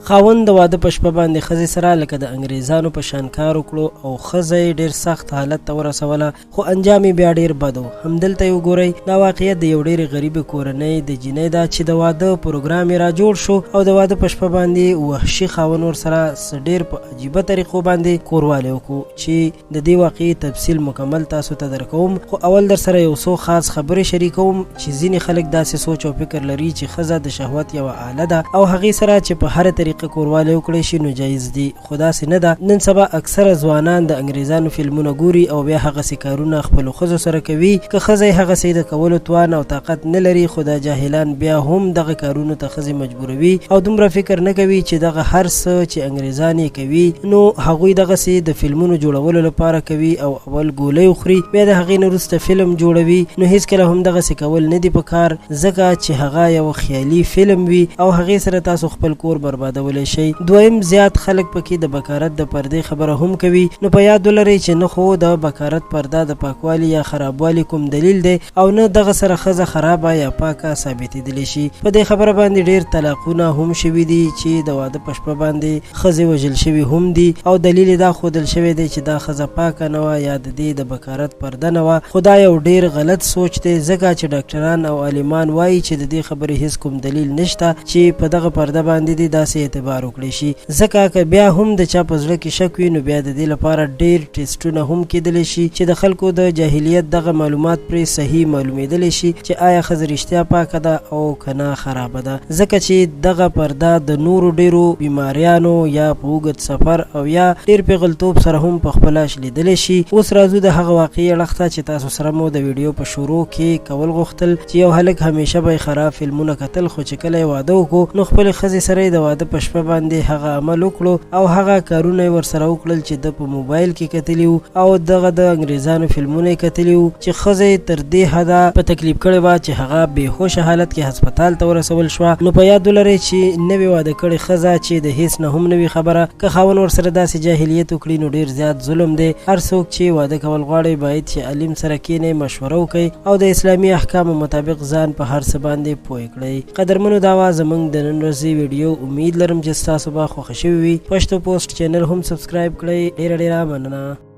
خاوند د واده په شپه باندې ښځې سره لکه د انګریزانو په شان کار وکړو او ښځه یې ډېر سخت حالت ته ورسوله، خو انجام یې بیا ډېر بد و. همدلته یې وګورئ دا واقعیت د یو ډېرې غریبې کورنۍ د جینۍ ده چې د واده پروګرام یې را جوړ شو او د واده په شپه باندې وحشي خاوند ورسره ډېر په عجیبه طریقو باندې کوروالی وکړو چې د دې واقعي تفصیل مکمل تاسو ته درکوم. خو اول در سره یو څو خاص خبرې شریکوم چې ځینې خلک داسې سوچ او فکر لري چې ښځه د شهوت یوه آله ده او هغې سره چې په هره طریقه کوروالی وکړی شي نو جایز دي، خو داسې نه ده. نن سبا اکثره ځوانان د انګریزانو فلمونه ګوري او بیا هغسې کارونه خپلو ښځو سره کوي. که ښځه یې هغسې د کولو توان او طاقت نه لري، خو دا جاهلان بیا هم دغه کارونو ته ښځې مجبوروي او دومره فکر نه کوي چې دغه هر څه چې انګریزان یې کوي نو هغوی دغسې د فلمونو جوړولو لپاره کوي او اول ګولۍ وخوري بیا د هغې نه وروسته فلم جوړوي. نو هیڅکله هم دغسې کول نه دي په کار، ځکه چې هغه یو خیالي فلم وي او هغې سره تاسو خپل کور بربادولی شئ. دویم، زیات خلک پکې د بکارت د پردې خبره هم کوي. نو په یاد ولرئ چې نه خو د بکارت پرده د پاکوالي یا خرابوالي کوم دلیل دی او نه دغه سره ښځه خرابه یا پاکه ثابتېدلی شي. په دې خبره باندې ډېر طلاقونه هم شوي دي چې د واده په شپه باندې ښځې وژل شوي هم دي او دلیل یې دا ښودل شوی دی چې دا ښځه پاکه نه وه یا د دې د بکارت پرده نه وه. خو دا یو ډېر غلط سوچ دی، ځکه چې ډاکټران او عالمان وایي چې د دې خبرې هیڅ کوم دلیل نشته چې په دغه پرده باندې دې داسې اعتبار وکړی شي. ځکه که بیا هم د چا په زړه کې شک وي نو بیا د دې لپاره ډېر ټیسټونه هم کیدلی شي چې د خلکو د جاهلیت دغه معلومات پرې صحیح معلومېدلی شي چې آیا ښځه رښتیا پاکه ده او که نه خرابه ده. ځکه چې دغه پرده د نورو ډېرو بیماریانو یا په اوږد سفر او یا ډېر پیغلتوب سره هم په خپله شلیدلی شي. اوس راځو د هغه واقعي اړخ ته چې تاسو سره مو د ویډیو په شروع کې کول غوښتل چې یو هلک همیشه به خراب فلمونه کتل، خو چې کله یې واده وکړو نو خپلې ښځې سره یې د واده په شپه باندې هغه عمل وکړو او هغه کارونه یې ورسره وکړل چې ده په موبایل کې کتلي وو او دغه د انګریزانو فلمونه یې کتلي وو چې ښځه یې تر دې حده په تکلیف کړې وه چې هغه بېهوشه حالت کې هسپتال ته ورسول شوه. نو په یاد ولرئ چې نوې واده کړې ښځه چې د هیڅ نه هم نه وي خبره، که خاوند ورسره داسې جاهلیت وکړي نو ډېر زیات ظلم دی. هر څوک چې واده کول غواړي باید چې عالم سره کښېنئ، مشوره وکړئ او د اسلامي احکامو مطابق ځان په هر څه باندې پوه کړئ. قدرمنو، دا وه زموږ د نن ورځې ویډیو. امید لرم چې ستاسو به خوښه شوې وي. پښتو پوسټ چینل هم سبسکرایب کړئ. ډېره مننه.